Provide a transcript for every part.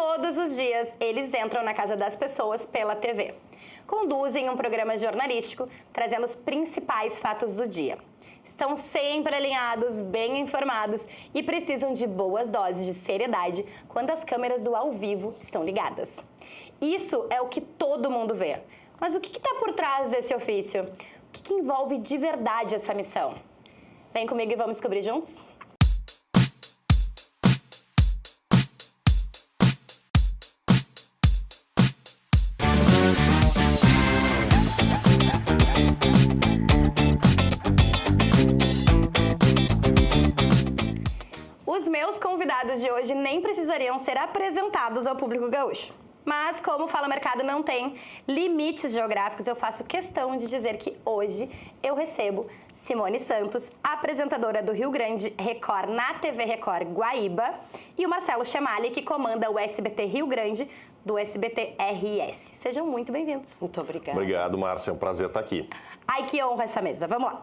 Todos os dias, eles entram na casa das pessoas pela TV. Conduzem um programa jornalístico, trazendo os principais fatos do dia. Estão sempre alinhados, bem informados e precisam de boas doses de seriedade quando as câmeras do ao vivo estão ligadas. Isso é o que todo mundo vê. Mas o que está por trás desse ofício? O que envolve de verdade essa missão? Vem comigo e vamos descobrir juntos? Os meus convidados de hoje nem precisariam ser apresentados ao público gaúcho. Mas como o Fala Mercado não tem limites geográficos, eu faço questão de dizer que hoje eu recebo Simone Santos, apresentadora do Rio Grande Record na TV Record Guaíba, e o Marcelo Chemali, que comanda o SBT Rio Grande do SBT RS. Sejam muito bem-vindos. Muito obrigada. Obrigado, Márcia. É um prazer estar aqui. Ai, que honra essa mesa. Vamos lá.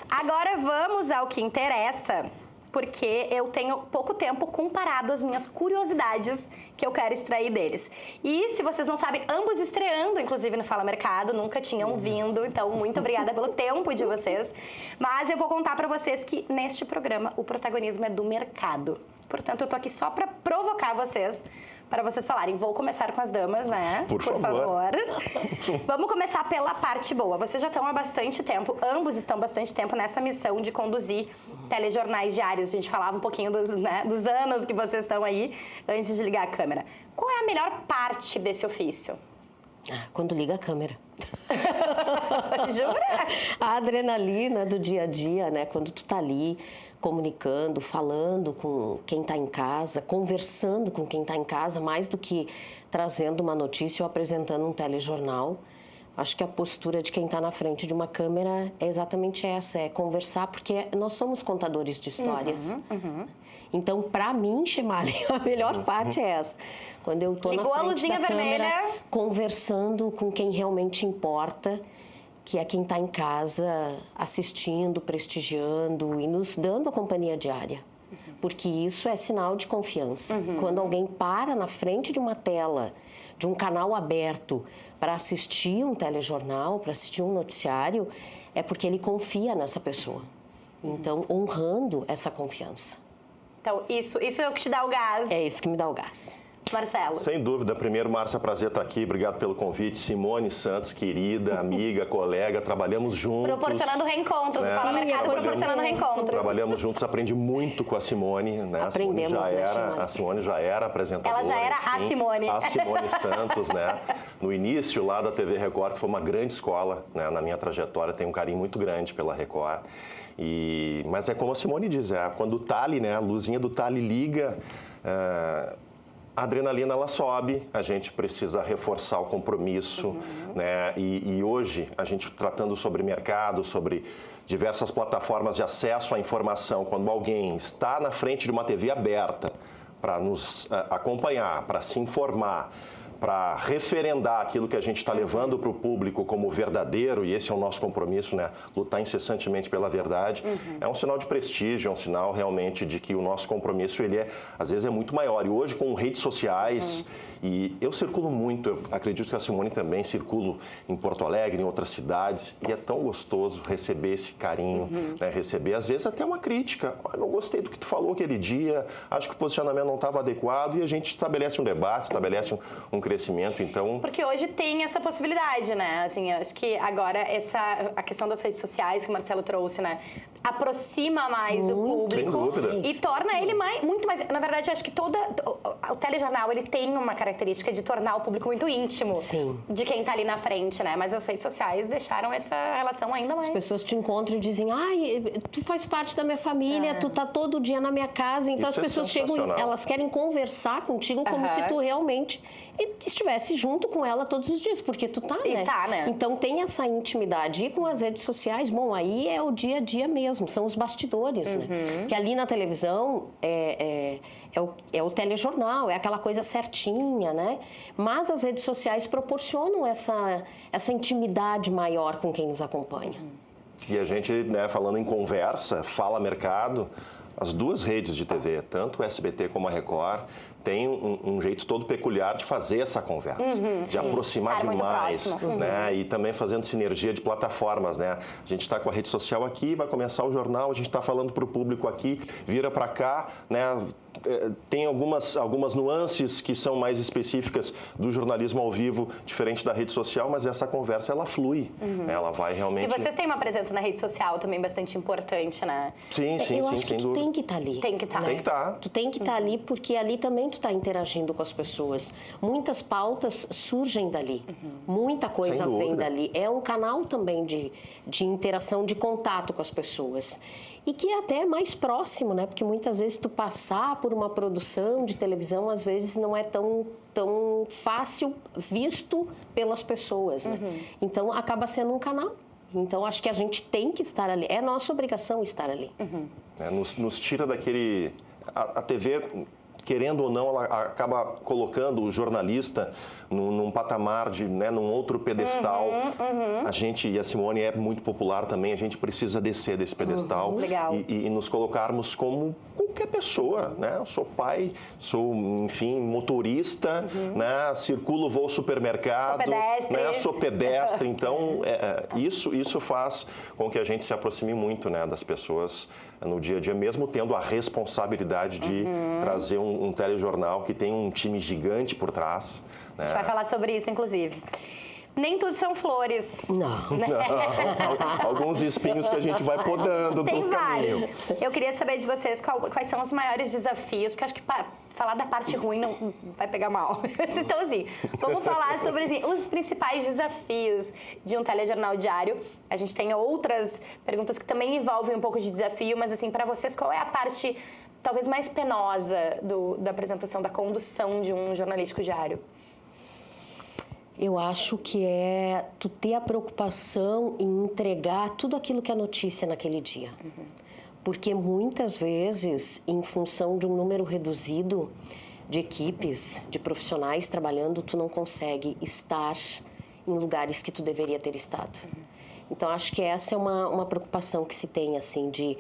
Agora vamos ao que interessa, porque eu tenho pouco tempo comparado as minhas curiosidades que eu quero extrair deles. E se vocês não sabem, ambos estreando, inclusive no Fala Mercado, nunca tinham vindo, então muito obrigada pelo tempo de vocês. Mas eu vou contar pra vocês que neste programa o protagonismo é do mercado. Portanto, eu tô aqui só pra provocar vocês, para vocês falarem. Vou começar com as damas, né? Por favor. Vamos começar pela parte boa. Vocês já estão há bastante tempo, ambos estão há bastante tempo nessa missão de conduzir telejornais diários. A gente falava um pouquinho dos anos que vocês estão aí, antes de ligar a câmera. Qual é a melhor parte desse ofício? Quando liga a câmera. Jura? A adrenalina do dia a dia, né? Quando tu tá ali comunicando, falando com quem tá em casa, conversando com quem tá em casa, mais do que trazendo uma notícia ou apresentando um telejornal. Acho que a postura de quem está na frente de uma câmera é exatamente essa, é conversar, porque nós somos contadores de histórias. Então, para mim, Chemali, a melhor parte é essa. Quando eu estou na frente da câmera, conversando com quem realmente importa, que é quem está em casa assistindo, prestigiando e nos dando a companhia diária. Porque isso é sinal de confiança. Quando alguém para na frente de uma tela, de um canal aberto, para assistir um telejornal, para assistir um noticiário, é porque ele confia nessa pessoa. Então, honrando essa confiança. Então, isso é o que te dá o gás. É isso que me dá o gás. Marcelo. Sem dúvida. Primeiro, Márcia, prazer estar aqui. Obrigado pelo convite. Simone Santos, querida, amiga, colega, trabalhamos juntos. Proporcionando reencontros, né? Fala Mercado, proporcionando reencontros. Trabalhamos juntos, aprendi muito com a Simone, né? Aprendemos, a Simone já era apresentadora. Ela já era enfim, a Simone. A Simone Santos, né? No início lá da TV Record, que foi uma grande escola, né? Na minha trajetória, tenho um carinho muito grande pela Record. Mas é como a Simone diz, quando o Tali, né? A luzinha do Tali liga... A adrenalina, ela sobe, a gente precisa reforçar o compromisso, né? E hoje, a gente tratando sobre mercado, sobre diversas plataformas de acesso à informação, quando alguém está na frente de uma TV aberta para nos acompanhar, para se informar, para referendar aquilo que a gente está levando para o público como verdadeiro, e esse é o nosso compromisso, né? Lutar incessantemente pela verdade, é um sinal de prestígio, é um sinal realmente de que o nosso compromisso, ele às vezes é muito maior. E hoje, com redes sociais, e eu circulo muito, eu acredito que a Simone também circulo em Porto Alegre, em outras cidades, e é tão gostoso receber esse carinho, né? Receber, às vezes, até uma crítica. Não gostei do que tu falou aquele dia, acho que o posicionamento não estava adequado, e a gente estabelece um debate, estabelece um crescimento, então... Porque hoje tem essa possibilidade, né? Assim, eu acho que agora a questão das redes sociais que o Marcelo trouxe, né? Aproxima mais o público. Sem dúvida. E torna ele muito mais... Na verdade, acho que o telejornal, ele tem uma característica de tornar o público muito íntimo. Sim. De quem tá ali na frente, né? Mas as redes sociais deixaram essa relação ainda mais... As pessoas te encontram e dizem, tu faz parte da minha família, tu tá todo dia na minha casa. Então Isso as pessoas chegam, elas querem conversar contigo como se tu realmente estivesse junto com ela todos os dias, porque tu tá, né? Está, né? Então tem essa intimidade. E com as redes sociais, bom, aí é o dia a dia mesmo, são os bastidores, né? Que ali na televisão é o telejornal, é aquela coisa certinha, né? Mas as redes sociais proporcionam essa intimidade maior com quem nos acompanha. E a gente, né, falando em conversa, Fala Mercado, as duas redes de TV, tanto o SBT como a Record, tem um jeito todo peculiar de fazer essa conversa, de aproximar Estar muito demais, próximo. né? E também fazendo sinergia de plataformas, né? A gente está com a rede social aqui, vai começar o jornal, a gente está falando para o público aqui, vira para cá, né? Tem algumas nuances que são mais específicas do jornalismo ao vivo, diferente da rede social, mas essa conversa, ela flui, ela vai realmente... E vocês têm uma presença na rede social também bastante importante, né? Sim, Eu acho que sem tu dúvida. tem que estar ali. Tem que estar. Tem que estar. Tu tem que estar ali porque ali também tu está interagindo com as pessoas. Muitas pautas surgem dali. Muita coisa Sem vem dúvida. dali. É um canal também de interação, de contato com as pessoas. E que é até mais próximo, né? Porque muitas vezes tu passar por uma produção de televisão, às vezes não é tão fácil visto pelas pessoas, né? Então, acaba sendo um canal. Então, acho que a gente tem que estar ali. É nossa obrigação estar ali. Nos tira daquele... A TV, querendo ou não, ela acaba colocando o jornalista num patamar, num outro pedestal. A gente, e a Simone é muito popular também, a gente precisa descer desse pedestal Legal. e nos colocarmos como qualquer pessoa, né? Eu sou pai, sou, enfim, motorista, né? Circulo, vou ao supermercado, Sou pedestre. né? Sou pedestre. Então, isso faz com que a gente se aproxime muito, né, das pessoas no dia a dia, mesmo tendo a responsabilidade de trazer um telejornal que tem um time gigante por trás. A gente vai falar sobre isso, inclusive. Nem tudo são flores. Não. Alguns espinhos que a gente vai podando Tem pelo caminho. vários. Eu queria saber de vocês quais são os maiores desafios, porque acho que falar da parte ruim não vai pegar mal. Então, assim, vamos falar sobre assim, os principais desafios de um telejornal diário. A gente tem outras perguntas que também envolvem um pouco de desafio, mas, assim, para vocês, qual é a parte talvez mais penosa da apresentação, da condução de um jornalístico diário? Eu acho que é tu ter a preocupação em entregar tudo aquilo que é notícia naquele dia. Porque muitas vezes, em função de um número reduzido de equipes, de profissionais trabalhando, tu não consegue estar em lugares que tu deveria ter estado. Então, acho que essa é uma preocupação que se tem, assim, de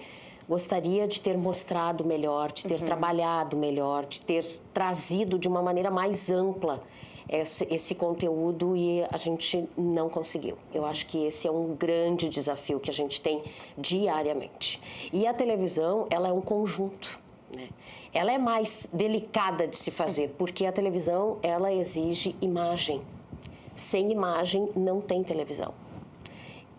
gostaria de ter mostrado melhor, de ter trabalhado melhor, de ter trazido de uma maneira mais ampla esse conteúdo e a gente não conseguiu. Eu acho que esse é um grande desafio que a gente tem diariamente. E a televisão, ela é um conjunto, né? Ela é mais delicada de se fazer, porque a televisão, ela exige imagem. Sem imagem, não tem televisão.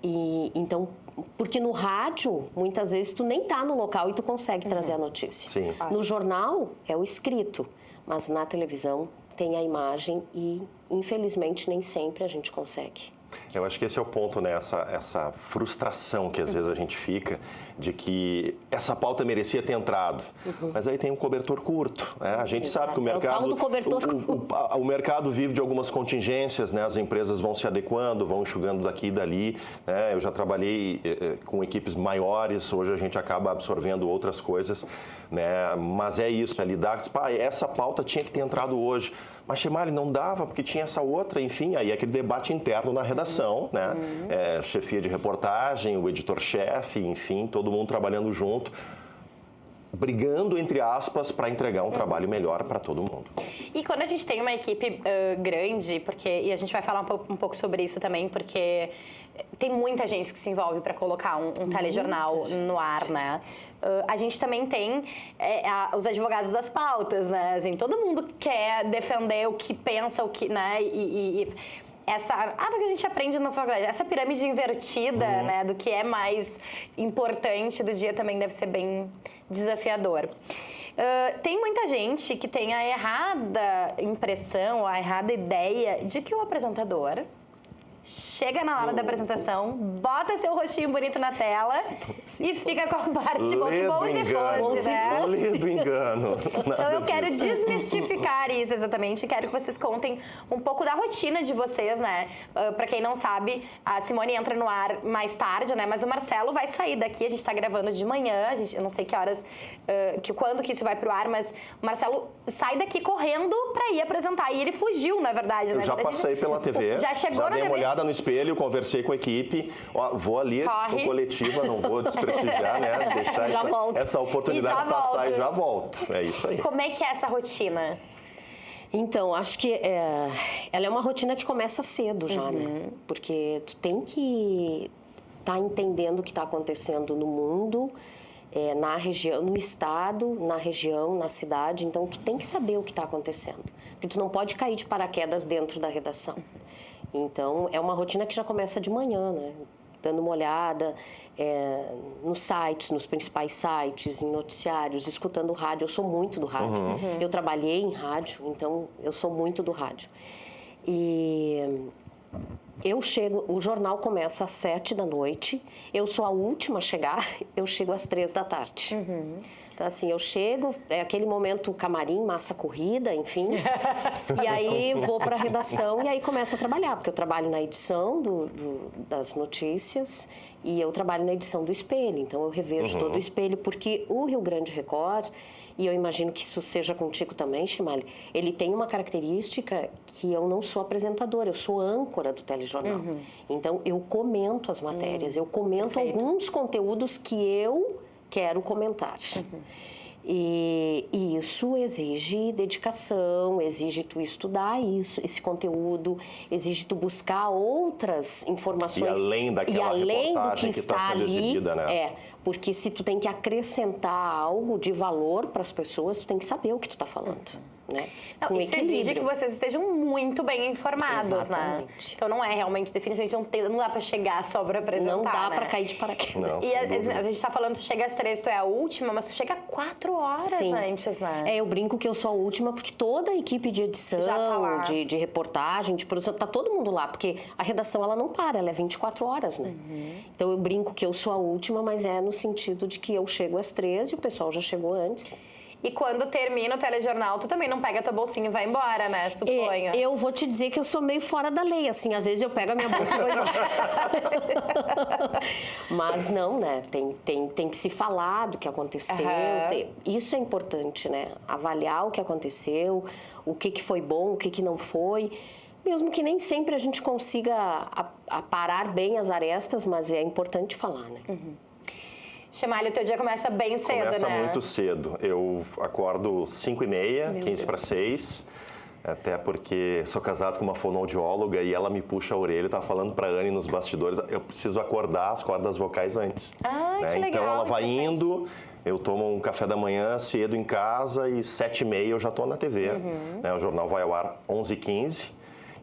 E, então, porque no rádio, muitas vezes, tu nem tá no local e tu consegue trazer a notícia. Sim. No jornal, é o escrito, mas na televisão tem a imagem e, infelizmente, nem sempre a gente consegue. Eu acho que esse é o ponto, né? Essa frustração que às vezes a gente fica de que essa pauta merecia ter entrado, mas aí tem um cobertor curto, né? A gente sabe que o mercado... É o tal do cobertor curto. O mercado vive de algumas contingências, né? As empresas vão se adequando, vão enxugando daqui e dali, né? Eu já trabalhei com equipes maiores, hoje a gente acaba absorvendo outras coisas, né? Mas é isso, é lidar com... essa pauta tinha que ter entrado hoje. Mas, Chemali, não dava, porque tinha essa outra, enfim, aí aquele debate interno na redação, né? Chefia de reportagem, o editor-chefe, enfim, todo mundo trabalhando junto, brigando, entre aspas, para entregar um trabalho melhor para todo mundo. E quando a gente tem uma equipe grande, e a gente vai falar um pouco sobre isso também, porque tem muita gente que se envolve para colocar um telejornal no ar, né? A gente também tem os advogados das pautas, né? Assim, todo mundo quer defender o que pensa, o que, né? Porque a gente aprende na faculdade, essa pirâmide invertida, né? Do que é mais importante do dia também deve ser bem desafiador. Tem muita gente que tem a errada impressão, a errada ideia de que o apresentador chega na hora da apresentação, bota seu rostinho bonito na tela e fica com a parte bom se fosse, né? Lido engano. Então eu quero desmistificar isso exatamente, quero que vocês contem um pouco da rotina de vocês, né? Pra quem não sabe, a Simone entra no ar mais tarde, né? Mas o Marcelo vai sair daqui, a gente tá gravando de manhã, eu não sei que horas, quando que isso vai pro ar, mas o Marcelo sai daqui correndo pra ir apresentar. E ele fugiu, na verdade, né? Eu já passei pela TV, já chegou na dei uma TV? olhada no espelho, conversei com a equipe, vou ali no coletiva, não vou desprestigiar, né? Deixar essa oportunidade passar e já volto. É isso aí. Como é que é essa rotina? Então, acho que ela é uma rotina que começa cedo já, né? Porque tu tem que estar entendendo o que está acontecendo no mundo, na região, no estado, na região, na cidade. Então, tu tem que saber o que está acontecendo. Porque tu não pode cair de paraquedas dentro da redação. Então, é uma rotina que já começa de manhã, né? Dando uma olhada nos sites, nos principais sites, em noticiários, escutando rádio. Eu sou muito do rádio. Eu trabalhei em rádio, então eu sou muito do rádio. E eu chego, o jornal começa às 7h, eu sou a última a chegar, eu chego às 3h. Então, assim, eu chego, é aquele momento camarim, massa corrida, enfim. E aí vou para a redação e aí começo a trabalhar, porque eu trabalho na edição das notícias e eu trabalho na edição do Espelho. Então, eu revejo todo o Espelho, porque o Rio Grande Record, e eu imagino que isso seja contigo também, Chimali, ele tem uma característica que eu não sou apresentadora, eu sou âncora do telejornal. Então, eu comento as matérias, eu comento alguns conteúdos que eu quero comentar. E isso exige dedicação, exige tu estudar esse conteúdo, exige tu buscar outras informações. E além daquela reportagem que está sendo exibida, né? Porque se tu tem que acrescentar algo de valor para as pessoas, tu tem que saber o que tu está falando. Né? Não, isso exige que vocês estejam muito bem informados, né? Então não é realmente, definitivamente, não dá pra chegar só pra apresentar, não dá né? pra cair de paraquedas. Não, e a gente tá falando, tu chega às 3, tu é a última, mas tu chega 4 horas antes, né? Eu brinco que eu sou a última, porque toda a equipe de edição, tá de reportagem, de produção, tá todo mundo lá, porque a redação ela não para, ela é 24 horas, né? Então eu brinco que eu sou a última, mas é no sentido de que eu chego às 3 e o pessoal já chegou antes. E quando termina o telejornal, tu também não pega tua bolsinha e vai embora, né? Suponho. Eu vou te dizer que eu sou meio fora da lei, assim. Às vezes eu pego a minha bolsa e vou embora. Mas não, né? Tem que se falar do que aconteceu. Isso é importante, né? Avaliar o que aconteceu, o que foi bom, o que não foi. Mesmo que nem sempre a gente consiga aparar bem as arestas, mas é importante falar, né? Chimali, o teu dia começa bem cedo, né? Começa muito cedo. Eu acordo 5h30, 5:45, até porque sou casado com uma fonoaudióloga e ela me puxa a orelha e tá falando pra Anne nos bastidores, eu preciso acordar as cordas vocais antes. Que legal. Então ela vai indo, eu tomo um café da manhã cedo em casa e 7h30 eu já tô na TV. Né? O jornal vai ao ar 11h15.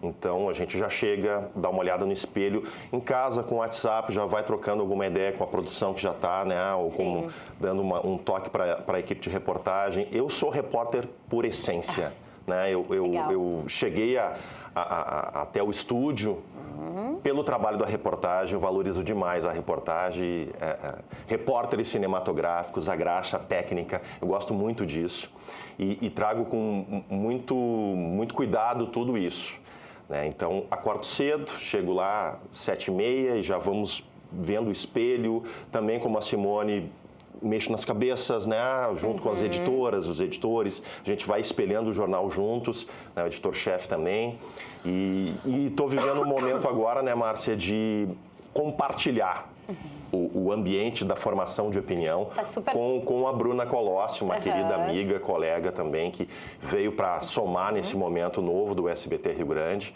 Então, a gente já chega, dá uma olhada no espelho. Em casa, com o WhatsApp, já vai trocando alguma ideia com a produção que já está, né? Ou dando um toque para a equipe de reportagem. Eu sou repórter por essência. Né? Eu cheguei até o estúdio pelo trabalho da reportagem, eu valorizo demais a reportagem, repórteres cinematográficos, a graxa, a técnica, eu gosto muito disso. E trago com muito cuidado tudo isso. Então, acordo cedo, chego lá 7h30 e já vamos vendo o espelho. Também, como a Simone, mexo nas cabeças, né? Junto com as editoras, os editores. A gente vai espelhando o jornal juntos, né? O editor-chefe também. E estou vivendo um momento agora, né, Márcia, de compartilhar o ambiente da formação de opinião com a Bruna Colossi, uma querida amiga, colega também, que veio para somar nesse momento novo do SBT Rio Grande.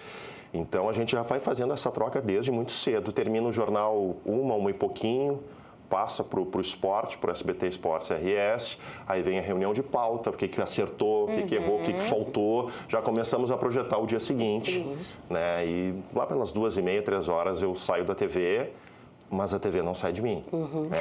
Então, a gente já vai fazendo essa troca desde muito cedo. Termina o jornal 1 e pouquinho, passa para o esporte, para o SBT Esportes RS, aí vem a reunião de pauta, o que acertou, o que errou, o que faltou. Já começamos a projetar o dia seguinte. Né? E lá pelas 2h30, 3 horas eu saio da TV, mas a TV não sai de mim.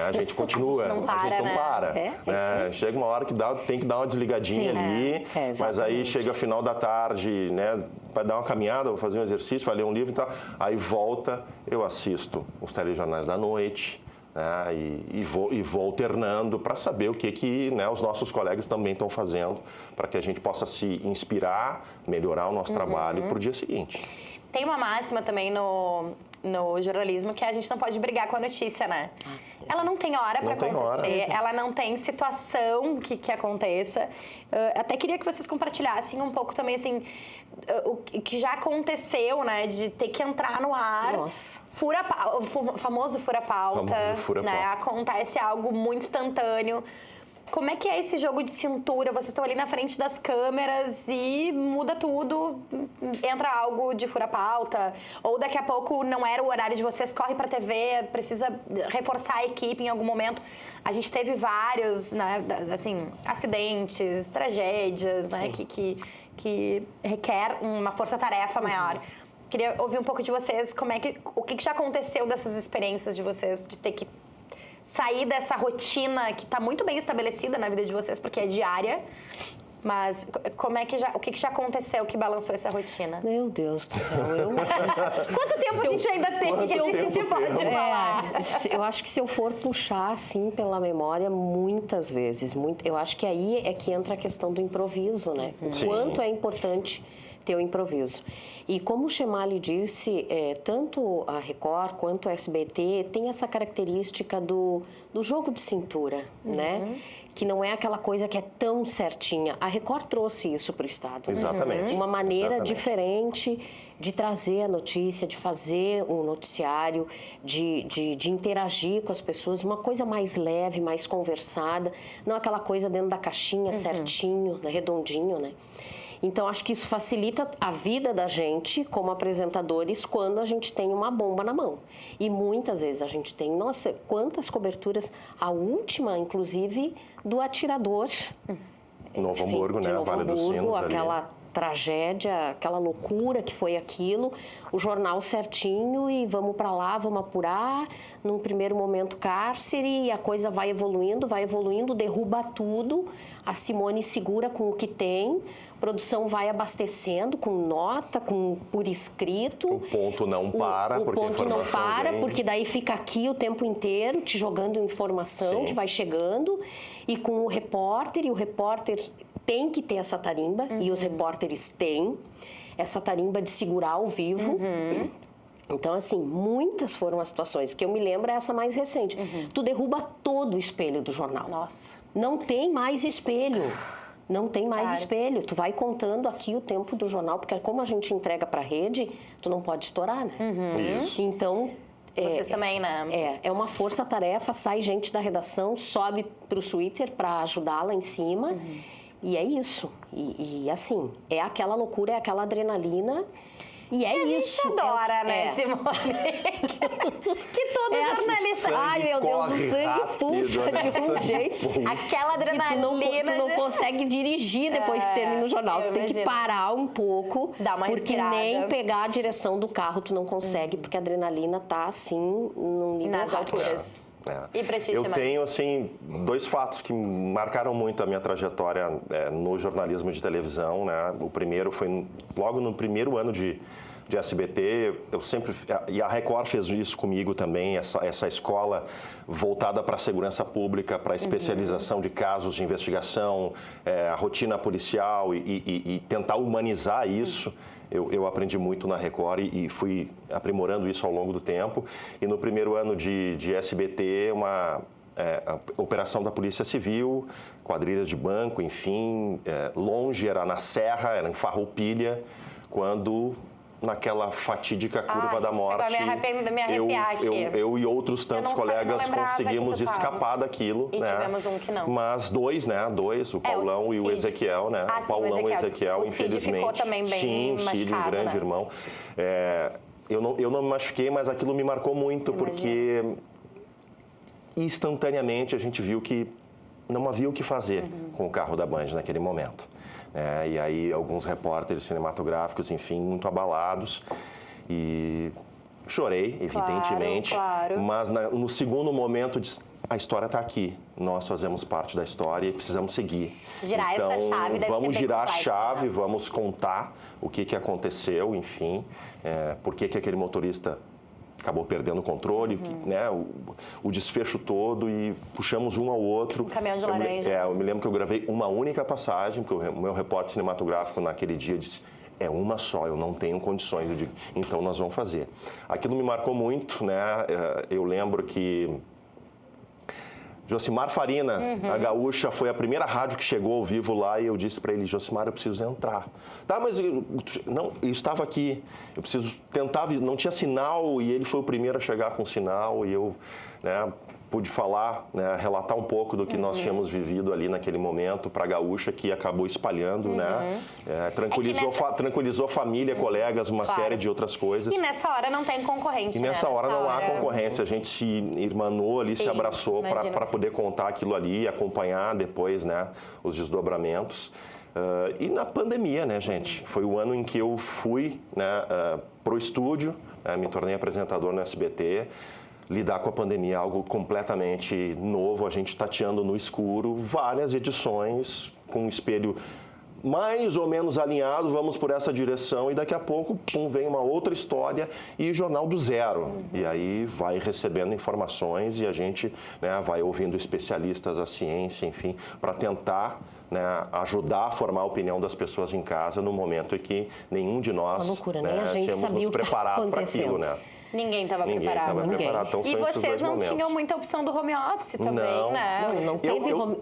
A gente continua, a gente não para. Né? Chega uma hora que tem que dar uma desligadinha ali, mas aí chega final da tarde, né? Vai dar uma caminhada, vou fazer um exercício, vai ler um livro e tal. Aí volta, eu assisto os telejornais da noite, né? E vou alternando para saber o que né, os nossos colegas também estão fazendo, para que a gente possa se inspirar, melhorar o nosso trabalho para o dia seguinte. Tem uma máxima também no jornalismo que a gente não pode brigar com a notícia, né? Ela não tem hora para acontecer, ela não tem situação que aconteça. Até queria que vocês compartilhassem um pouco também, assim, o que já aconteceu, né? De ter que entrar no ar. Nossa. O famoso fura-pauta. Famoso fura-pauta. Né? Acontece algo muito instantâneo. como é que é esse jogo de cintura? Vocês estão ali na frente das câmeras e muda tudo, entra algo de fura-pauta, ou daqui a pouco não era o horário de vocês, corre pra TV, precisa reforçar a equipe em algum momento. A gente teve vários, né, assim, acidentes, tragédias, né, que requer uma força-tarefa maior. Queria ouvir um pouco de vocês, o que já aconteceu dessas experiências de vocês, de ter que sair dessa rotina que está muito bem estabelecida na vida de vocês, porque é diária, mas o que já aconteceu que balançou essa rotina? Meu Deus do céu, Quanto tempo a gente ainda tem que a gente pode falar? Eu acho que se eu for puxar, assim, pela memória, muitas vezes, eu acho que aí é que entra a questão do improviso, né? O quanto é importante ter o improviso. E como o Chemali disse, tanto a Record quanto o SBT tem essa característica do jogo de cintura, né? Que não é aquela coisa que é tão certinha. A Record trouxe isso para o Estado. Exatamente. Uma maneira diferente de trazer a notícia, de fazer um noticiário, de interagir com as pessoas, uma coisa mais leve, mais conversada, não aquela coisa dentro da caixinha certinho, redondinho, né? Então, acho que isso facilita a vida da gente como apresentadores quando a gente tem uma bomba na mão. E muitas vezes a gente tem, nossa, quantas coberturas, a última, inclusive, do atirador. Novo Hamburgo, né? Vale dos Sinos aquela ali. Tragédia, aquela loucura que foi aquilo, o jornal certinho e vamos para lá, vamos apurar, num primeiro momento cárcere, e a coisa vai evoluindo, derruba tudo, a Simone segura com o que tem, a produção vai abastecendo com nota, por escrito. O ponto não para, o ponto não para, porque daí fica aqui o tempo inteiro te jogando informação que vai chegando, e com o repórter, e o repórter tem que ter essa tarimba, e os repórteres têm essa tarimba de segurar ao vivo. Então, assim, muitas foram as situações. Que eu me lembro é essa mais recente. Tu derruba todo o espelho do jornal. Nossa. Não tem mais espelho. Não tem mais espelho. Tu vai contando aqui o tempo do jornal, porque como a gente entrega para a rede, tu não pode estourar, né? Isso. Então... Vocês também, né? É uma força-tarefa, sai gente da redação, sobe para o Twitter para ajudar lá em cima. E é isso. E assim, é aquela loucura, é aquela adrenalina. E é isso. A gente adora, né, Simone? Que todo jornalista... Ai, meu Deus, o sangue pulsa de um jeito. Aquela adrenalina... Tu não consegue dirigir depois que termina o jornal. Tu tem que parar um pouco. Dar uma porque respirada. nem pegar a direção do carro tu não consegue, porque a adrenalina tá assim, num nível Nas alturas. E pra ti, eu Chemali? tenho, assim, 2 fatos que marcaram muito a minha trajetória no jornalismo de televisão, né? O primeiro foi logo no primeiro ano de SBT, eu sempre... E a Record fez isso comigo também, essa escola voltada para a segurança pública, para a especialização de casos de investigação, a rotina policial e tentar humanizar isso. Eu aprendi muito na Record e fui aprimorando isso ao longo do tempo. E no primeiro ano de SBT, a operação da Polícia Civil, quadrilhas de banco, enfim, longe, era na Serra, era em Farroupilha, quando... naquela fatídica curva da morte, eu e outros tantos colegas conseguimos escapar daquilo. E tivemos um que não. Mas 2, né? 2, o Paulão e o Ezequiel, né? Ah, o Paulão e o Ezequiel, infelizmente. Ficou também bem Sim, o Cid, um grande irmão. Eu não me machuquei, mas aquilo me marcou muito, porque instantaneamente a gente viu que não havia o que fazer com o carro da Band naquele momento. E aí alguns repórteres cinematográficos, enfim, muito abalados, e chorei, evidentemente, mas no segundo momento a história está aqui, nós fazemos parte da história e precisamos seguir. Girar então, essa chave deve vamos ser bem girar a complexo, chave, né? vamos contar o que aconteceu, enfim, por que aquele motorista acabou perdendo o controle, né, o desfecho todo, e puxamos um ao outro. Um caminhão de laranja. Eu me lembro que eu gravei uma única passagem, porque o meu repórter cinematográfico naquele dia disse: é uma só, eu não tenho condições. Eu digo, então nós vamos fazer. Aquilo me marcou muito, né? Eu lembro que Josimar Farina, a Gaúcha, foi a primeira rádio que chegou ao vivo lá, e eu disse para ele: Josimar, eu preciso entrar. Tá, mas eu estava aqui, eu preciso tentar, não tinha sinal, e ele foi o primeiro a chegar com sinal, e eu, né, pude falar, né, relatar um pouco do que nós tínhamos vivido ali naquele momento para a gaúcha, que acabou espalhando, né? Tranquilizou família, colegas, uma série de outras coisas. E nessa hora não tem concorrente, E nessa hora não há concorrência, a gente se irmanou ali, se abraçou para poder contar aquilo ali e acompanhar depois, né, os desdobramentos. E na pandemia, né, gente? Foi o ano em que eu fui, né, pro estúdio, me tornei apresentador no SBT. Lidar com a pandemia é algo completamente novo, a gente tateando no escuro, várias edições com um espelho mais ou menos alinhado, vamos por essa direção e daqui a pouco, pum, vem uma outra história e jornal do zero. E aí vai recebendo informações e a gente, né, vai ouvindo especialistas, a ciência, enfim, para tentar, né, ajudar a formar a opinião das pessoas em casa no momento em que nenhum de nós, loucura, né, nem a gente tínhamos sabia nos o que preparado para aquilo, né? Ninguém estava preparado. Então, e vocês não tinham muita opção do home office também, né?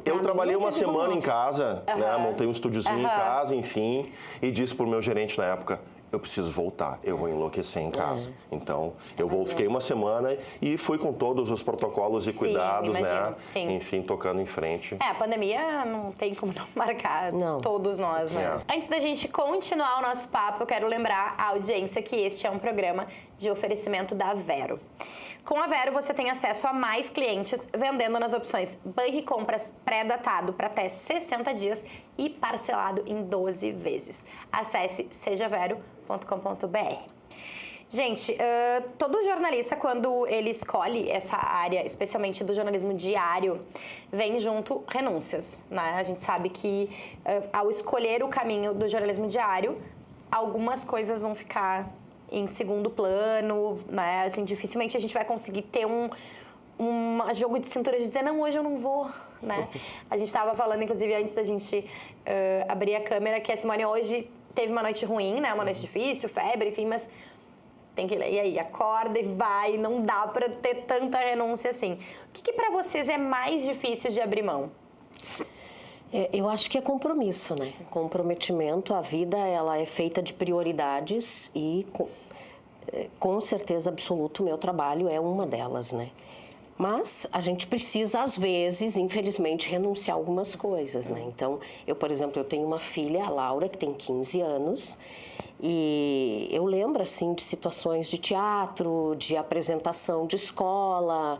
Eu trabalhei uma semana em casa, né? Montei um estúdiozinho em casa, enfim, e disse pro meu gerente na época, eu preciso voltar, eu vou enlouquecer em casa. Então, fiquei uma semana e fui com todos os protocolos e cuidados, né? Sim. Enfim, tocando em frente. A pandemia não tem como não marcar todos nós, né? Antes da gente continuar o nosso papo, eu quero lembrar a audiência que este é um programa de oferecimento da Vero. Com a Vero, você tem acesso a mais clientes vendendo nas opções Banri Compras pré-datado para até 60 dias e parcelado em 12 vezes. Acesse sejavero.com.br. Gente, todo jornalista, quando ele escolhe essa área, especialmente do jornalismo diário, vem junto renúncias, né? A gente sabe que ao escolher o caminho do jornalismo diário, algumas coisas vão ficar em segundo plano, né? Assim, dificilmente a gente vai conseguir ter um jogo de cintura de dizer, não, hoje eu não vou, né? A gente estava falando, inclusive, antes da gente abrir a câmera, que a Simone hoje teve uma noite ruim, né? Uma noite difícil, febre, enfim, mas tem que ler. E aí, acorda e vai, não dá para ter tanta renúncia assim. O que para vocês é mais difícil de abrir mão? Eu acho que é compromisso, né? Comprometimento, a vida ela é feita de prioridades e com certeza absoluta o meu trabalho é uma delas, né? Mas a gente precisa, às vezes, infelizmente, renunciar a algumas coisas, né? Então, por exemplo, eu tenho uma filha, a Laura, que tem 15 anos, e eu lembro, assim, de situações de teatro, de apresentação de escola,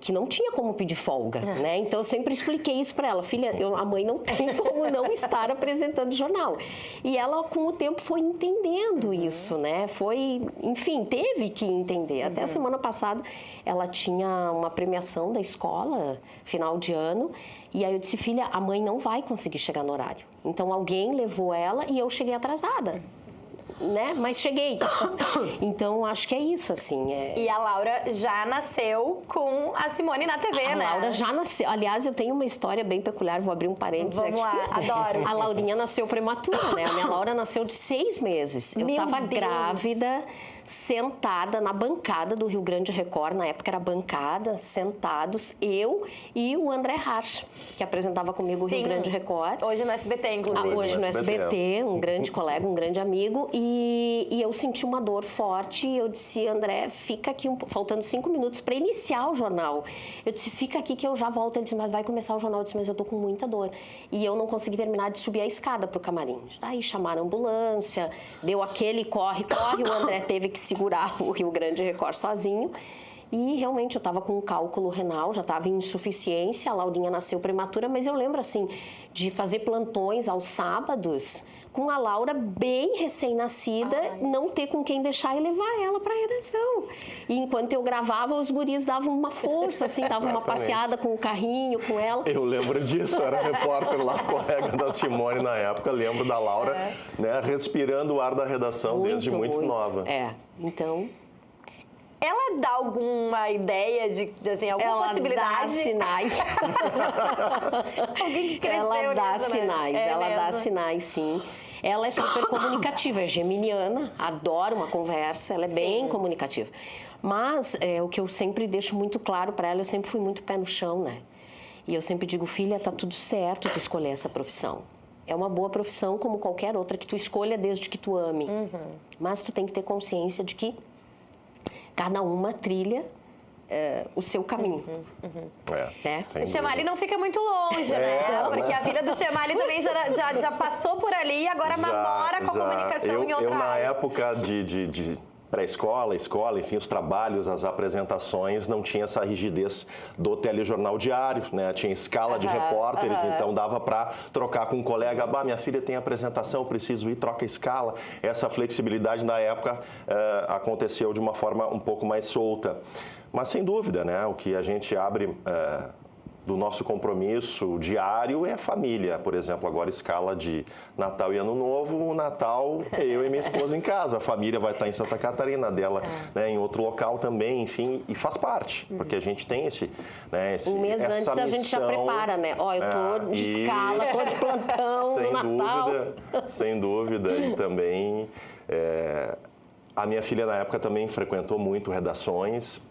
que não tinha como pedir folga, né? Então, eu sempre expliquei isso para ela. Filha, a mãe não tem como não estar apresentando jornal. E ela, com o tempo, foi entendendo isso, né? Enfim, teve que entender. Até a semana passada, ela tinha uma premiação da escola, final de ano, e aí eu disse, filha, a mãe não vai conseguir chegar no horário. Então, alguém levou ela e eu cheguei atrasada. Né? Mas cheguei. Então, acho que é isso, assim. E a Laura já nasceu com a Simone na TV, né? A Laura já nasceu. Aliás, eu tenho uma história bem peculiar, vou abrir um parênteses aqui. Vamos lá, adoro. A Laurinha nasceu prematura, né? A minha Laura nasceu de 6 meses. Eu estava grávida, sentada na bancada do Rio Grande Record, na época era bancada, sentados, eu e o André Rasch, que apresentava comigo o Rio Grande Record. Hoje no SBT, inclusive. Hoje no SBT, um grande colega, um grande amigo, e eu senti uma dor forte, eu disse, André, fica aqui, faltando 5 minutos para iniciar o jornal. Eu disse, fica aqui que eu já volto. Ele disse, mas vai começar o jornal. Eu disse, mas eu tô com muita dor. E eu não consegui terminar de subir a escada pro camarim. Aí chamaram a ambulância, deu aquele corre, o André teve que segurar o Rio Grande Record sozinho. E realmente eu estava com um cálculo renal, já estava em insuficiência, a Laurinha nasceu prematura, mas eu lembro assim de fazer plantões aos sábados com a Laura bem recém-nascida, não ter com quem deixar e levar ela para a redação. E enquanto eu gravava, os guris davam uma força, assim, davam uma passeada com o carrinho, com ela. Eu lembro disso, eu era repórter lá, colega da Simone na época, lembro da Laura, né, respirando o ar da redação desde muito nova. Então... Ela dá alguma ideia de, assim, alguma possibilidade? Ela dá sinais. Alguém que cresceu ela dá nisso, sinais, né? ela dá sinais, sim. Ela é super comunicativa, é geminiana, adora uma conversa, ela é bem comunicativa. Mas o que eu sempre deixo muito claro para ela, eu sempre fui muito pé no chão, né? E eu sempre digo, filha, tá tudo certo tu escolher essa profissão. É uma boa profissão como qualquer outra que tu escolha desde que tu ame. Mas tu tem que ter consciência de que cada uma trilha o seu caminho. Né? O Chemali não fica muito longe, né? Porque a filha do Chemali também já passou por ali e agora namora com a comunicação em outra Eu, na área. época de pré-escola, escola, enfim, os trabalhos, as apresentações, não tinha essa rigidez do telejornal diário, né? Tinha escala de repórteres, então dava para trocar com um colega, minha filha tem apresentação, eu preciso ir, troca a escala. Essa flexibilidade na época aconteceu de uma forma um pouco mais solta. Mas sem dúvida, né? O que a gente abre do nosso compromisso diário é a família. Por exemplo, agora escala de Natal e Ano Novo, o Natal eu e minha esposa em casa, a família vai estar em Santa Catarina, dela né, em outro local também, enfim, e faz parte, porque a gente tem um mês antes a gente já prepara, né? Ó, eu tô de escala, tô de plantão no Natal. Sem dúvida, e também a minha filha na época também frequentou muito redações,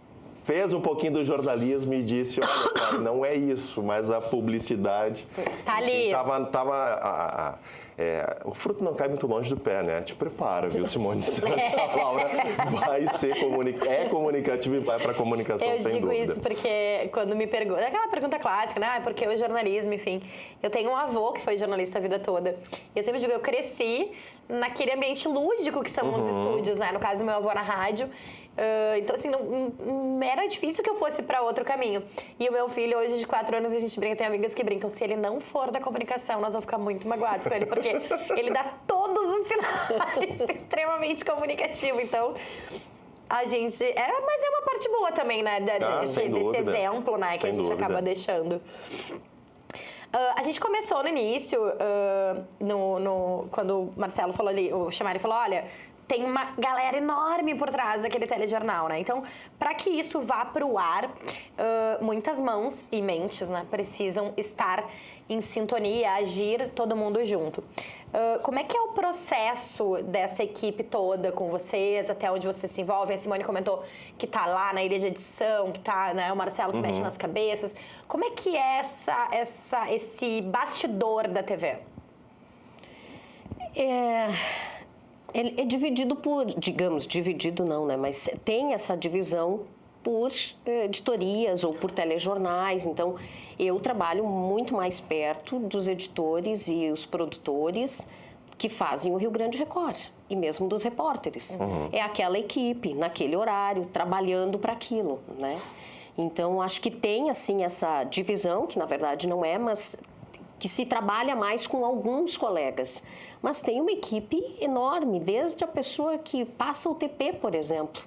fez um pouquinho do jornalismo e disse, olha, cara, não é isso, mas a publicidade... Tá ali. O fruto não cai muito longe do pé, né? Te prepara, viu, Simone Santos? A Laura vai ser comunicativa e vai para a comunicação, sem dúvida. Eu digo isso porque quando me perguntam... É aquela pergunta clássica, né? Porque o jornalismo, enfim... Eu tenho um avô que foi jornalista a vida toda. E eu sempre digo, eu cresci naquele ambiente lúdico que são os estúdios, né? No caso, meu avô na rádio... então, assim, não era difícil que eu fosse para outro caminho. E o meu filho, hoje de 4 anos, a gente brinca, tem amigas que brincam, se ele não for da comunicação, nós vamos ficar muito magoados com ele, porque ele dá todos os sinais extremamente comunicativo. Então, a gente... mas é uma parte boa também, né? Desse exemplo, né? Que a gente acaba deixando. A gente começou no início, quando o Marcelo falou ali, o Chemali falou, olha... Tem uma galera enorme por trás daquele telejornal, né? Então, para que isso vá para o ar, muitas mãos e mentes, né, precisam estar em sintonia, agir todo mundo junto. Como é que é o processo dessa equipe toda com vocês, até onde vocês se envolvem? A Simone comentou que tá lá na ilha de edição, que tá, né, o Marcelo que mexe nas cabeças. Como é que é esse bastidor da TV? Ele é dividido por, digamos, dividido não, né? Mas tem essa divisão por editorias ou por telejornais. Então, eu trabalho muito mais perto dos editores e os produtores que fazem o Rio Grande Record e mesmo dos repórteres. É aquela equipe, naquele horário, trabalhando para aquilo, né? Então, acho que tem, assim, essa divisão, que na verdade não é, mas... que se trabalha mais com alguns colegas. Mas tem uma equipe enorme, desde a pessoa que passa o TP, por exemplo,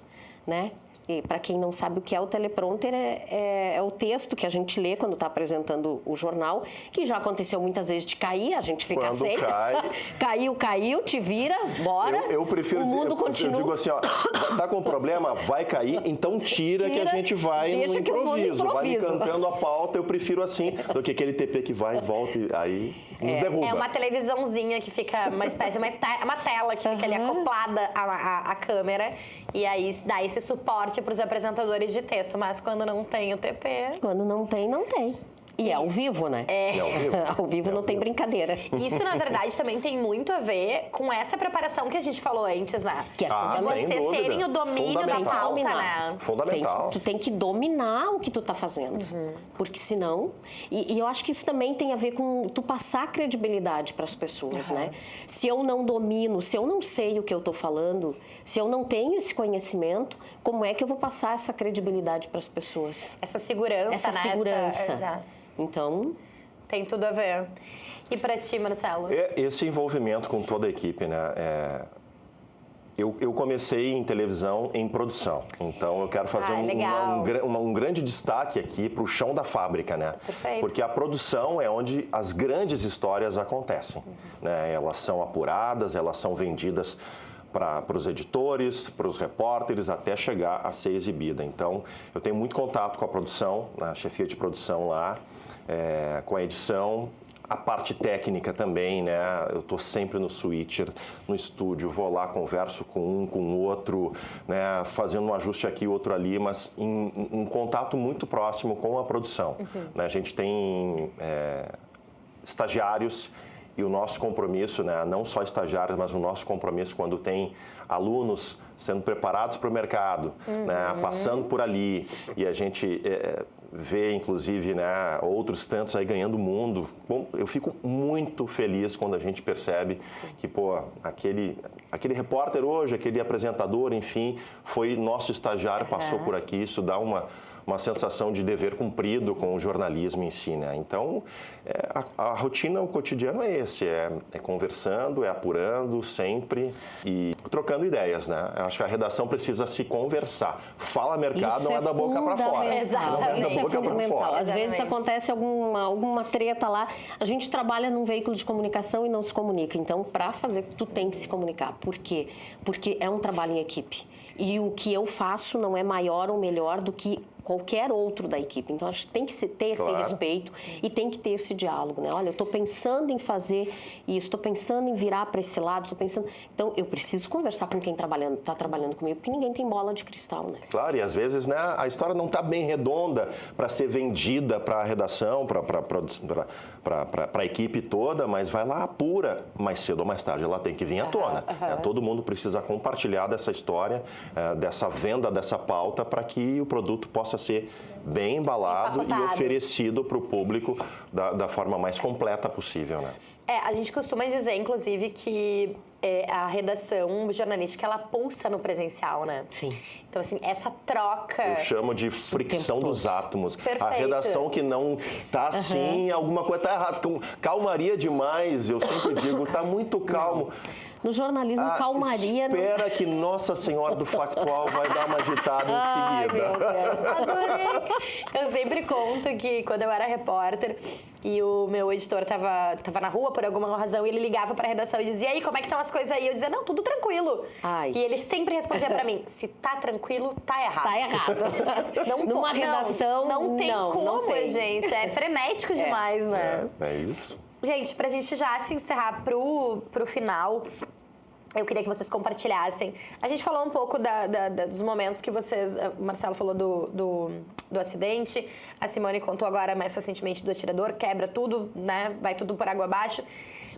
né? E para quem não sabe o que é o teleprompter, é o texto que a gente lê quando está apresentando o jornal, que já aconteceu muitas vezes de cair, a gente fica sem. Caiu, te vira, bora. Eu prefiro o mundo continua. Eu digo assim, ó, tá com problema, vai cair, então tira que a gente vai no improviso. Vai cantando a pauta, eu prefiro assim, do que aquele TP que vai e volta e aí nos derruba. É uma televisãozinha que fica uma espécie, uma tela que fica ali acoplada à câmera e aí dá esse suporte para os apresentadores de texto, mas quando não tem o TP... Quando não tem, não tem. E é ao vivo, né? É ao vivo. Ao vivo não tem brincadeira. Isso, na verdade, também tem muito a ver com essa preparação que a gente falou antes, né? Que é vocês terem o domínio da pauta, né? Fundamental. Tu tem que dominar o que tu tá fazendo. Porque senão... E eu acho que isso também tem a ver com tu passar credibilidade para as pessoas, né? Se eu não domino, se eu não sei o que eu tô falando, se eu não tenho esse conhecimento, como é que eu vou passar essa credibilidade para as pessoas? Essa segurança, essa né? Segurança. Então... Tem tudo a ver. E para ti, Marcelo? Esse envolvimento com toda a equipe, né? Eu comecei em televisão em produção, então eu quero fazer um grande destaque aqui para o chão da fábrica, né? Perfeito. Porque a produção é onde as grandes histórias acontecem, né? Elas são apuradas, elas são vendidas para os editores, para os repórteres, até chegar a ser exibida. Então, eu tenho muito contato com a produção, na chefia de produção lá, com a edição, a parte técnica também, né? Eu estou sempre no switcher, no estúdio, vou lá, converso com um, com o outro, né? Fazendo um ajuste aqui, outro ali, mas em um contato muito próximo com a produção. Né? A gente tem estagiários e o nosso compromisso, né, não só estagiários, mas o nosso compromisso quando tem alunos sendo preparados para o mercado, né, passando por ali, e a gente vê, inclusive, né, outros tantos aí ganhando o mundo. Bom, eu fico muito feliz quando a gente percebe que, pô, aquele repórter hoje, aquele apresentador, enfim, foi nosso estagiário, passou por aqui. Isso dá uma sensação de dever cumprido com o jornalismo em si, né? Então, a rotina, o cotidiano é esse, é conversando, é apurando sempre e trocando ideias, né? Eu acho que a redação precisa se conversar. Fala mercado, Isso não é da boca para fora. Exatamente. Isso é fundamental. Às vezes Exatamente. acontece alguma treta lá. A gente trabalha num veículo de comunicação e não se comunica. Então, para fazer, tu tem que se comunicar. Por quê? Porque é um trabalho em equipe. E o que eu faço não é maior ou melhor do que qualquer outro da equipe. Então, acho que tem que ter esse respeito e tem que ter esse diálogo, né? Olha, eu estou pensando em fazer isso, estou pensando em virar para esse lado, estou pensando... Então, eu preciso conversar com quem está trabalhando comigo, porque ninguém tem bola de cristal, né? Claro, e às vezes, né, a história não está bem redonda para ser vendida para a redação, para a equipe toda, mas vai lá, apura, mais cedo ou mais tarde ela tem que vir à tona. Todo mundo precisa compartilhar dessa história, dessa venda, dessa pauta, para que o produto possa ser bem embalado e oferecido para o público da forma mais completa possível, né? A gente costuma dizer, inclusive, que a redação jornalística, ela pulsa no presencial, né? Sim. Então, assim, essa troca... Eu chamo de fricção dos átomos. Perfeito. A redação que não tá assim, alguma coisa tá errada. Calmaria demais, eu sempre digo, tá muito calmo. No jornalismo, calmaria... Espera que Nossa Senhora do Factual vai dar uma agitada em seguida. Meu Deus. Adorei! Eu sempre conto que quando eu era repórter e o meu editor tava na rua por alguma razão e ele ligava pra redação e dizia: e aí, como é que estão as coisas aí? Eu dizia: não, tudo tranquilo. Ai. E ele sempre respondia pra mim: se tá tranquilo, tá errado. Tá errado. Numa redação, não tem como, não tem. gente. É frenético demais, né? É isso. Gente, pra gente já se encerrar pro final, eu queria que vocês compartilhassem. A gente falou um pouco dos momentos que vocês... O Marcelo falou do acidente, a Simone contou agora mais recentemente do atirador, quebra tudo, né? Vai tudo por água abaixo.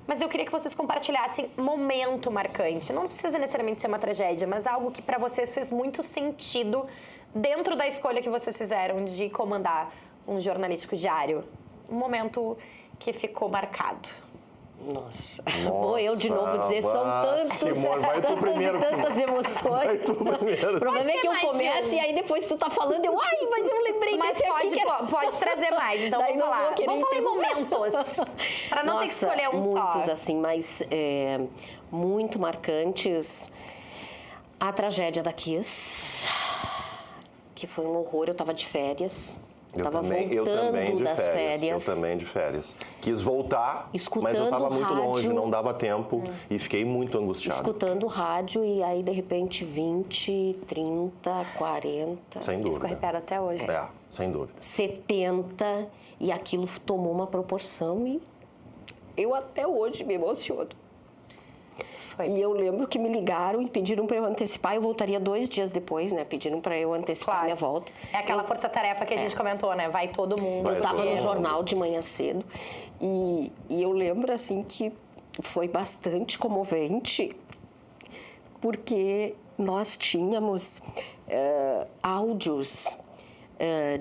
Mas eu queria que vocês compartilhassem momento marcante. Não precisa necessariamente ser uma tragédia, mas algo que pra vocês fez muito sentido dentro da escolha que vocês fizeram de comandar um jornalístico diário. Um momento que ficou marcado. Nossa, vou eu de novo dizer, são Simone, vai tu primeiro, tantas emoções. Vai tu primeiro. O problema é que eu começo e aí depois tu tá falando, mas eu lembrei desse aqui que era... pode trazer mais, então Daí vamos não lá. vou querer Vamos falar em momentos, para não ter que escolher um só. Muitos, assim, mas muito marcantes. A tragédia da Kiss, que foi um horror, eu tava de férias. Eu voltando das férias. Eu também de férias. Quis voltar, escutando mas eu estava muito rádio, longe, não dava tempo e fiquei muito angustiado. Escutando rádio e aí, de repente, 20, 30, 40... Sem dúvida. Fico arrepiada até hoje. Sem dúvida. 70, e aquilo tomou uma proporção e eu até hoje me emociono. E eu lembro que me ligaram e pediram para eu antecipar. Eu voltaria 2 dias depois, né? Pediram para eu antecipar a minha volta. É aquela força-tarefa que a gente comentou, né? Vai todo mundo. Eu estava no jornal de manhã cedo e eu lembro, assim, que foi bastante comovente porque nós tínhamos áudios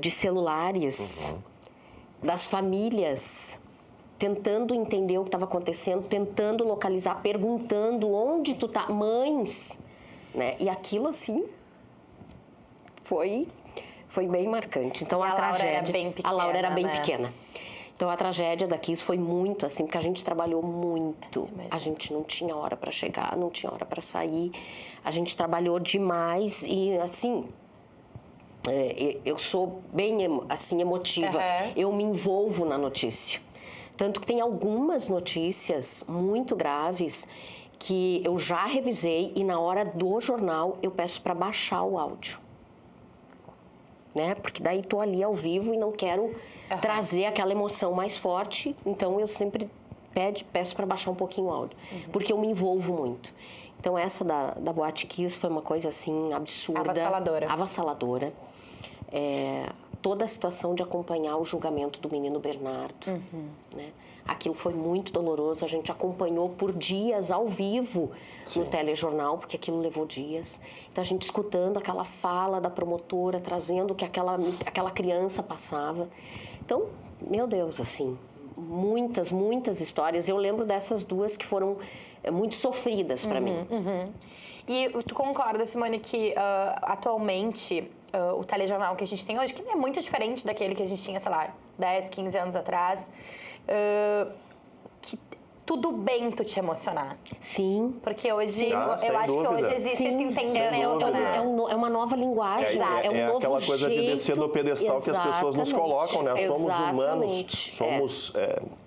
de celulares das famílias tentando entender o que estava acontecendo, tentando localizar, perguntando onde tu tá, mães, né? E aquilo, assim, foi bem marcante. Então, a tragédia... A Laura era bem pequena. Então, a tragédia da Kiss foi muito, assim, porque a gente trabalhou muito. A gente não tinha hora para chegar, não tinha hora para sair. A gente trabalhou demais e, assim... eu sou bem, assim, emotiva. Eu me envolvo na notícia. Tanto que tem algumas notícias muito graves que eu já revisei e na hora do jornal eu peço para baixar o áudio. Né? Porque daí estou ali ao vivo e não quero trazer aquela emoção mais forte, então eu sempre peço para baixar um pouquinho o áudio, porque eu me envolvo muito. Então essa da Boate Kiss foi uma coisa assim absurda. Avassaladora. Toda a situação de acompanhar o julgamento do menino Bernardo, né? Aquilo foi muito doloroso, a gente acompanhou por dias ao vivo no telejornal, porque aquilo levou dias. Então a gente escutando aquela fala da promotora, trazendo o que aquela criança passava. Então, meu Deus, assim, muitas histórias. Eu lembro dessas duas que foram muito sofridas para mim. E tu concorda, Simone, que atualmente o telejornal que a gente tem hoje, que é muito diferente daquele que a gente tinha, sei lá, 10, 15 anos atrás, que tudo bem tu te emocionar? Sim. Porque hoje, eu acho dúvida. que hoje existe esse entendimento, né? É uma nova linguagem, é um novo aquela coisa jeito. de descer do pedestal que as pessoas nos colocam, né? Somos humanos, somos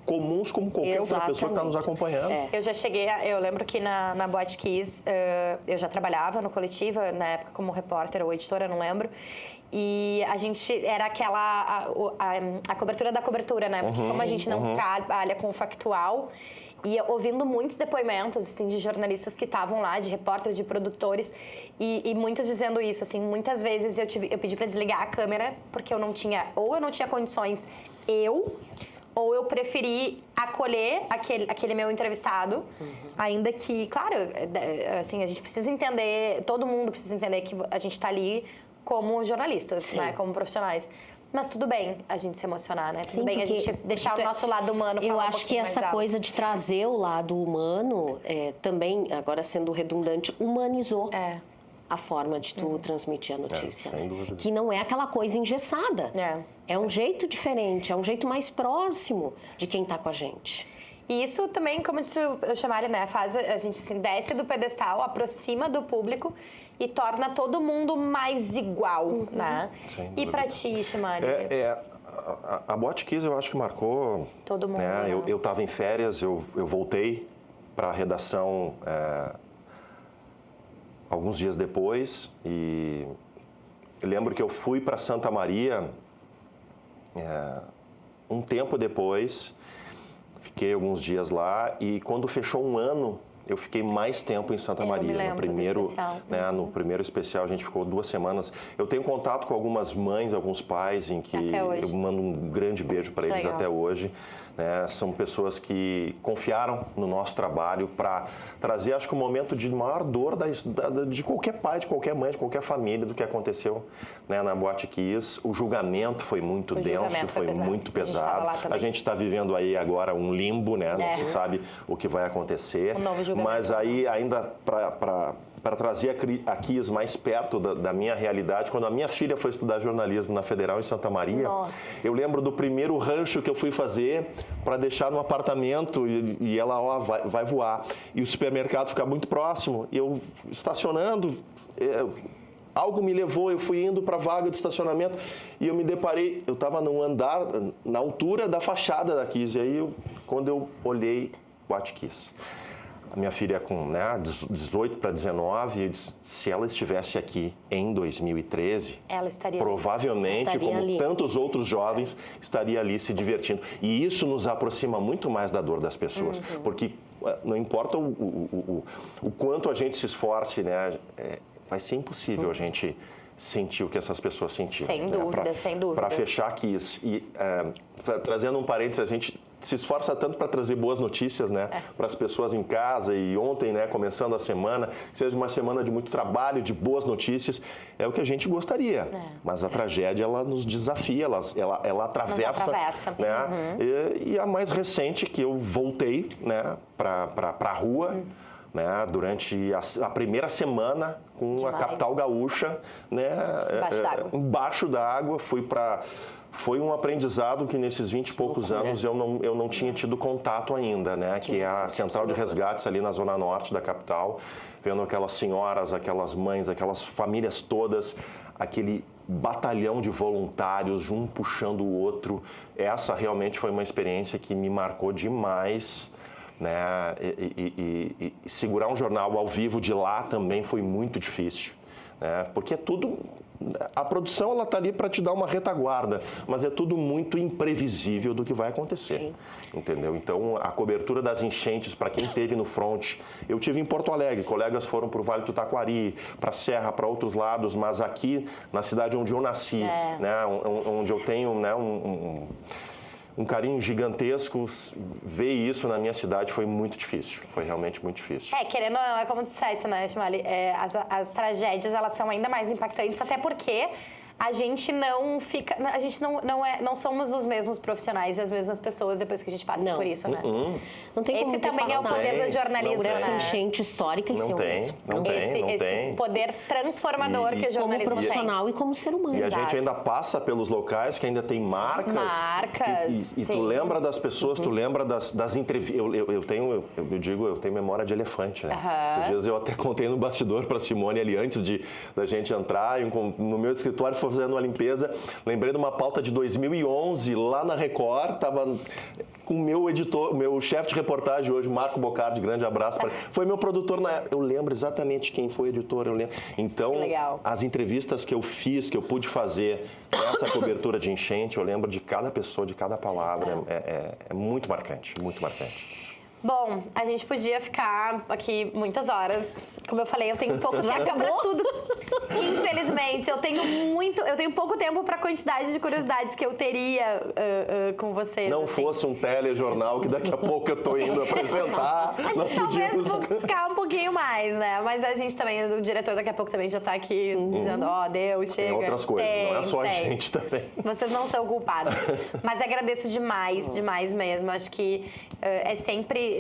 comuns como qualquer outra pessoa que está nos acompanhando. Eu já cheguei, eu lembro que na Boate Kiss, eu já trabalhava no Coletiva, na época como repórter ou editora, não lembro. E a gente era a cobertura da cobertura, né? Porque como a gente não trabalha com o factual, e ouvindo muitos depoimentos, assim, de jornalistas que estavam lá, de repórteres, de produtores, e muitos dizendo isso, assim, muitas vezes eu pedi para desligar a câmera porque eu não tinha condições, ou eu preferi acolher aquele meu entrevistado, ainda que, claro, assim, a gente precisa entender, todo mundo precisa entender que a gente está ali como jornalistas, né, como profissionais. Mas tudo bem a gente se emocionar, né? Tudo bem a gente deixar o nosso lado humano falar. Eu acho que essa coisa de trazer o lado humano, também, agora sendo redundante, humanizou a forma de tu transmitir a notícia. Sem dúvida. Que não é aquela coisa engessada. É um jeito diferente, é um jeito mais próximo de quem está com a gente. E isso também, como eu chamaria, né? Faz a gente assim, desce do pedestal, aproxima do público e torna todo mundo mais igual, né? E pra ti, Simone? A Boate Kiss eu acho que marcou... Todo mundo. Né? Eu estava em férias, eu voltei para a redação alguns dias depois e lembro que eu fui para Santa Maria um tempo depois. Fiquei alguns dias lá e quando fechou um ano, eu fiquei mais tempo em Santa Maria. No primeiro especial a gente ficou 2 semanas. Eu tenho contato com algumas mães, alguns pais, em que eu mando um grande beijo para eles até hoje. Né? São pessoas que confiaram no nosso trabalho para trazer, acho que, o momento de maior dor de qualquer pai, de qualquer mãe, de qualquer família, do que aconteceu, né, na Boate Kiss. O julgamento foi muito denso, foi muito pesado. A gente está vivendo aí agora um limbo, né? Não se sabe o que vai acontecer. Mas aí, ainda para trazer a Kiss mais perto da minha realidade, quando a minha filha foi estudar jornalismo na Federal em Santa Maria, eu lembro do primeiro rancho que eu fui fazer para deixar no apartamento e ela vai voar. E o supermercado fica muito próximo. E eu estacionando, algo me levou, eu fui indo para a vaga de estacionamento e eu me deparei, eu estava num andar na altura da fachada da Kiss. E aí, quando eu olhei, Boate Kiss. A minha filha com 18 para 19, eu disse, se ela estivesse aqui em 2013, ela estaria provavelmente, como tantos outros jovens, estaria ali se divertindo. E isso nos aproxima muito mais da dor das pessoas, porque não importa o quanto a gente se esforce, né, vai ser impossível a gente sentir o que essas pessoas sentiram. Sem dúvida, sem dúvida. Para fechar aqui, trazendo um parênteses, a gente se esforça tanto para trazer boas notícias, né, para as pessoas em casa, e ontem, né, começando a semana, seja uma semana de muito trabalho, de boas notícias, é o que a gente gostaria. Mas a tragédia, ela nos desafia, ela atravessa, né? E a mais recente, que eu voltei, né, para a rua, né, durante a primeira semana com a capital gaúcha, né, embaixo d'água, foi um aprendizado que nesses 20 e poucos anos eu não tinha tido contato ainda, né? Que é a central de resgates ali na zona norte da capital, vendo aquelas senhoras, aquelas mães, aquelas famílias todas, aquele batalhão de voluntários, um puxando o outro. Essa realmente foi uma experiência que me marcou demais, né? E segurar um jornal ao vivo de lá também foi muito difícil, né? Porque a produção, ela está ali para te dar uma retaguarda, mas é tudo muito imprevisível do que vai acontecer, entendeu? Então, a cobertura das enchentes, para quem esteve no front, eu tive em Porto Alegre, colegas foram para o Vale do Taquari, para a Serra, para outros lados, mas aqui, na cidade onde eu nasci, né, onde eu tenho, né, um carinho gigantesco. Ver isso na minha cidade foi muito difícil, foi realmente muito difícil. Querendo ou não, é como tu disseste, né, Chimali? As tragédias, elas são ainda mais impactantes, até porque a gente não fica... A gente não somos os mesmos profissionais e as mesmas pessoas depois que a gente passa por isso, né? Não tem como esse também é o poder do jornalismo, essa né? enchente histórica em si mesmo. Não tem. Esse poder transformador que o jornalismo como profissional e como ser humano. E a gente ainda passa pelos locais que ainda tem marcas. E tu lembra das pessoas, tu lembra das entrevistas. Eu tenho memória de elefante, né? Às vezes eu até contei no bastidor para Simone ali antes da gente entrar, no meu escritório fazendo uma limpeza, lembrei de uma pauta de 2011 lá na Record, tava com o meu editor, o meu chefe de reportagem hoje, Marco Bocardi, grande abraço para ele. Foi meu produtor na época. Eu lembro exatamente quem foi o editor, eu lembro. Então, as entrevistas que eu fiz, que eu pude fazer, essa cobertura de enchente, eu lembro de cada pessoa, de cada palavra. É muito marcante, muito marcante. Bom, a gente podia ficar aqui muitas horas. Como eu falei, eu tenho pouco tempo para tudo. Infelizmente, eu tenho pouco tempo para a quantidade de curiosidades que eu teria com vocês. Não assim. fosse um telejornal que daqui a pouco eu tô indo apresentar. A gente talvez ficar um pouquinho mais, né? Mas a gente também, o diretor daqui a pouco também já tá aqui dizendo, deu, chega. Tem outras coisas, não é só a gente também. Vocês não são culpados. Mas agradeço demais, demais mesmo. Acho que é sempre...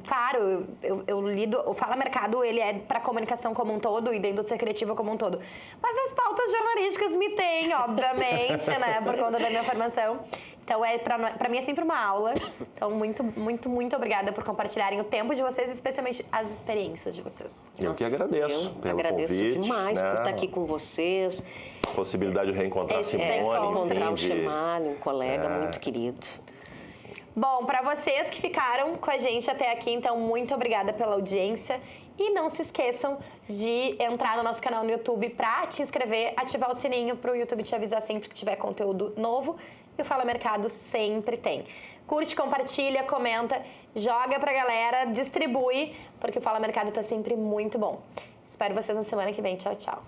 claro, eu lido... O Fala Mercado, ele é para comunicação como um todo e da indústria criativa como um todo. Mas as pautas jornalísticas me têm, obviamente, né? Por conta da minha formação. Então, para mim é sempre uma aula. Então, muito, muito, muito obrigada por compartilharem o tempo de vocês, especialmente as experiências de vocês. Eu que agradeço pelo agradeço convite, demais por estar aqui com vocês. Possibilidade de reencontrar a Simone. Encontrar o Chimali, um colega muito querido. Bom, para vocês que ficaram com a gente até aqui, então, muito obrigada pela audiência. E não se esqueçam de entrar no nosso canal no YouTube para te inscrever, ativar o sininho para o YouTube te avisar sempre que tiver conteúdo novo. E o Fala Mercado sempre tem. Curte, compartilha, comenta, joga pra galera, distribui, porque o Fala Mercado tá sempre muito bom. Espero vocês na semana que vem. Tchau, tchau.